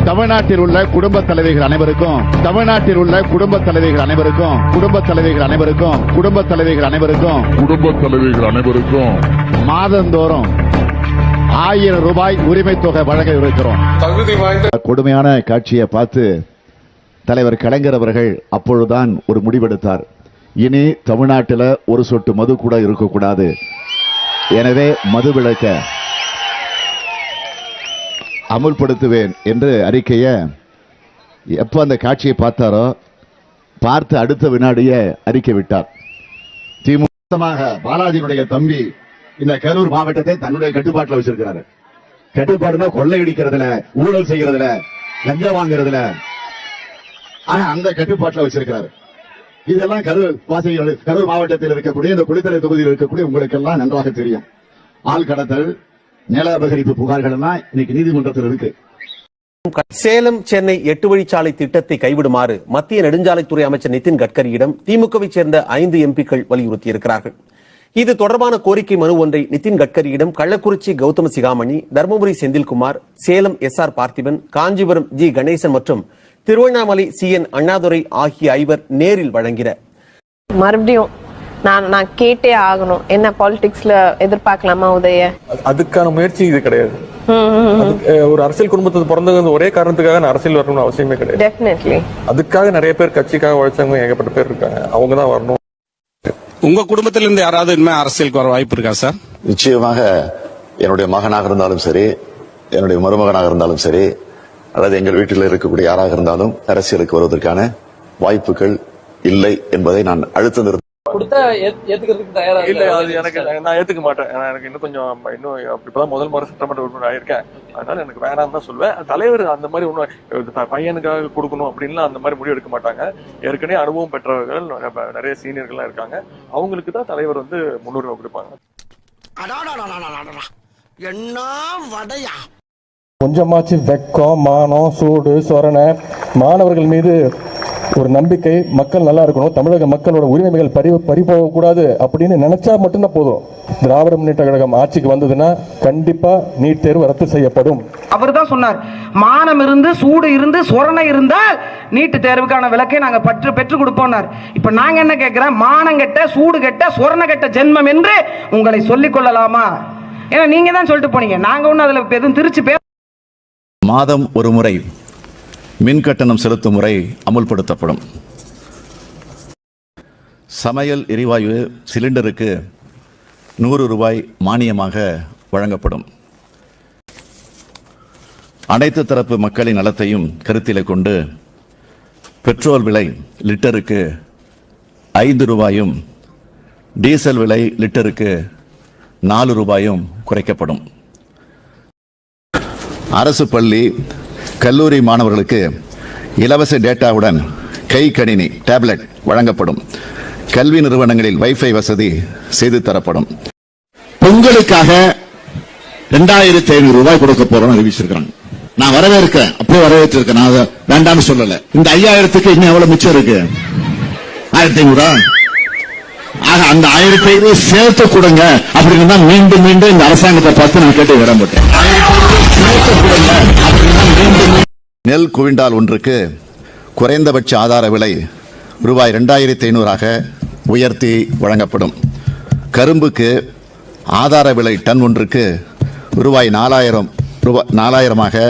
தமிழ்நாட்டில் உள்ள குடும்ப தலைவிகள் அனைவருக்கும் தமிழ்நாட்டில் உள்ள குடும்ப தலைவிகள் அனைவருக்கும் குடும்ப தலைவிகள் அனைவருக்கும் குடும்ப தலைவிகள் அனைவருக்கும் குடும்ப தலைவிகள் அனைவருக்கும் மாதந்தோறும் 1000 ரூபாய் உரிமை தொகை வழங்க இருக்கிறோம். தகுதி வாய்ந்த கொடுமையான காட்சியை பார்த்து தலைவர் கலைஞர் அவர்கள் அப்பொழுதுதான் ஒரு முடிவெடுத்தார். இனி தமிழ்நாட்டில் ஒரு சொட்டு மது கூட இருக்கக்கூடாது. எனவே மது விலக்க அமுல்படுத்துவேன் என்று அறிக்கையை எப்ப அந்த காட்சியை பார்த்தாரோ பார்த்து அடுத்த வினாடியே அறிக்கை விட்டார். திமுக பாலாஜியுடைய தம்பி இந்த கரூர் மாவட்டத்தை தன்னுடைய கட்டுப்பாட்டில் வச்சிருக்கிறாரு. கட்டுப்பாடுனா கொள்ளையடிக்கிறதுல, ஊழல் செய்யறதுல, லஞ்சம் வாங்குறதுல, ஆனா அந்த கட்டுப்பாட்டில் வச்சிருக்கிறாரு. இதெல்லாம் கரூர் மாவட்டத்தில் இருக்கக்கூடிய இந்த குளித்தலை தொகுதியில் இருக்கக்கூடிய உங்களுக்கு எல்லாம் நன்றாக தெரியும். ஆள் கடத்தல், நில அபகரிப்பு புகார்கள் எல்லாம் இன்னைக்கு நீதிமன்றத்தில் இருக்கு. சேலம் சென்னை 8 வழிச்சாலை திட்டத்தை கைவிடுமாறு மத்திய நெடுஞ்சாலைத்துறை அமைச்சர் நிதின் கட்கரியிடம் திமுகவை சேர்ந்த 5 எம்பிக்கள் வலியுறுத்தியிருக்கிறார்கள். இது தொடர்பான கோரிக்கை மனு ஒன்றை நிதின் கட்கரியிடம் கள்ளக்குறிச்சி கௌதம சிகாமணி, தர்மபுரி செந்தில்குமார், சேலம் SR பார்த்திபன், காஞ்சிபுரம் G கணேசன் மற்றும் திருவண்ணாமலை CN அண்ணாதுரை ஆகிய 5 நேரில் வழங்கினர். மறுபடியும் நான் கேட்டே ஆகணும். என்ன பாலிடிக்ஸ்ல எதிர்பார்க்கலாமா உதய? அதுக்கான முயற்சி இது கிடையாது. ஒரு அரசியல் குடும்பத்துக்கு பிறந்தது ஒரே காரணத்துக்காக அரசியல் வரணும்னு அவசியமே கிடையாது. டெஃபினெட்லி அதுக்காக நிறைய பேர் கட்சிக்காக உழைச்சவங்க ஏகப்பட்ட பேர் இருக்காங்க. அவங்க தான் வரணும். உங்க குடும்பத்தில இருந்து யாராவது இனிமே அரசியலுக்கு வர வாய்ப்பு இருக்கா சார்? நிச்சயமாக என்னுடைய மகனாக இருந்தாலும் சரி, என்னுடைய மருமகனாக இருந்தாலும் சரி, அல்லது எங்கள் வீட்டில் இருக்கக்கூடிய யாராக இருந்தாலும் அரசியலுக்கு வருவதற்கான வாய்ப்புகள் இல்லை என்பதை நான் அழுத்தம் இல்ல, அது எனக்கு நான் ஏத்துக்க மாட்டேன். எனக்கு இன்னும் கொஞ்சம் இப்பதான் முதல் முறை சட்டமன்ற உறுப்பினர் ஆயிருக்கேன். அதனால எனக்கு வேணாம் தான் சொல்வேன். தலைவர் அந்த மாதிரி ஒன்னும் பையனுக்காக கொடுக்கணும் அப்படின்லாம் அந்த மாதிரி முடிவு எடுக்க மாட்டாங்க. ஏற்கனவே அனுபவம் பெற்றவர்கள் நிறைய சீனியர்கள்லாம் இருக்காங்க. அவங்களுக்கு தான் தலைவர் முன்னுரிமை கொடுப்பாங்க. கொஞ்சமாச்சு வெக்கம், மானம், சூடு, சொரணை, மாணவர்கள் மீது ஒரு நம்பிக்கை, மக்கள் நல்லா இருக்கணும், தமிழக மக்களோட உரிமைகள் பறிபோக கூடாது அப்படின்னு நினைச்சா மட்டும்தான் போதும். திராவிட முன்னேற்ற கழகம் ஆட்சிக்கு வந்ததுன்னா கண்டிப்பா நீட் தேர்வு ரத்து செய்யப்படும். அவர் தான் சொன்னார், மானம் இருந்து, சூடு இருந்து, சொரணை இருந்தால் நீட் தேர்வுக்கான விலக்கை நாங்க பெற்றுக் கொடுப்போம். இப்ப நாங்க என்ன கேட்கிறோம்? மானம் கெட்ட, சூடு கெட்ட, சொரணை கெட்ட ஜென்மம் என்று உங்களை சொல்லிக் கொள்ளலாமா? ஏன்னா நீங்க தான் சொல்லிட்டு போனீங்க. நாங்க ஒன்னும் அதுல எதுவும் திருச்சி மாதம் ஒரு முறை மின் கட்டணம் செலுத்தும் முறை அமுல்படுத்தப்படும். சமையல் எரிவாயு சிலிண்டருக்கு 100 ரூபாய் மானியமாக வழங்கப்படும். அனைத்து தரப்பு மக்களின் நலத்தையும் கருத்திலே கொண்டு பெட்ரோல் விலை லிட்டருக்கு 5 ரூபாயும், டீசல் விலை லிட்டருக்கு 4 ரூபாயும் குறைக்கப்படும். அரசு பள்ளி கல்லூரி மாணவர்களுக்கு இலவச டேட்டாவுடன் கை கணினி டேப்லெட் வழங்கப்படும். கல்வி நிறுவனங்களில் வைஃபை வசதி செய்து தரப்படும். பொங்கலுக்காக 2500 ரூபாய் கொடுக்க போறோம் அறிவிச்சிருக்காங்க. நான் வரவேற்கிறேன், அப்போ வரவேற்றிருக்கேன், நான் வேண்டாம்னு சொல்லல. இந்த 5000க்கு இன்னும் எவ்வளவு மிச்சம் இருக்கு? 1500. ஆக அந்த 1500 சேர்த்து கொடுங்க அப்படின்னு தான் மீண்டும் மீண்டும் இந்த அரசாங்கத்தை பார்த்து நான் கேட்டு விரும்புகிறேன். நெல் குவிண்டால் ஒன்றுக்கு குறைந்தபட்ச ஆதார விலை ரூபாய் 2500 உயர்த்தி வழங்கப்படும். கரும்புக்கு ஆதார விலை டன் ஒன்றுக்கு ரூபாய் 4000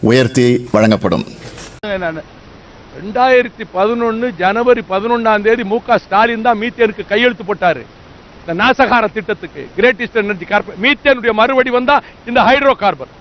உயர்த்தி வழங்கப்படும். 2011 ஜனவரி 11 மு.க. ஸ்டாலின் தான் மீத்தேனுக்கு கையெழுத்து போட்டாரு. இந்த நாசகார திட்டத்துக்கு கிரேட் ஈஸ்டர்ன் எனர்ஜி கார்பரேஷன் மீத்தேனுடைய மறுபடி வந்தா இந்த ஹைட்ரோ கார்பன்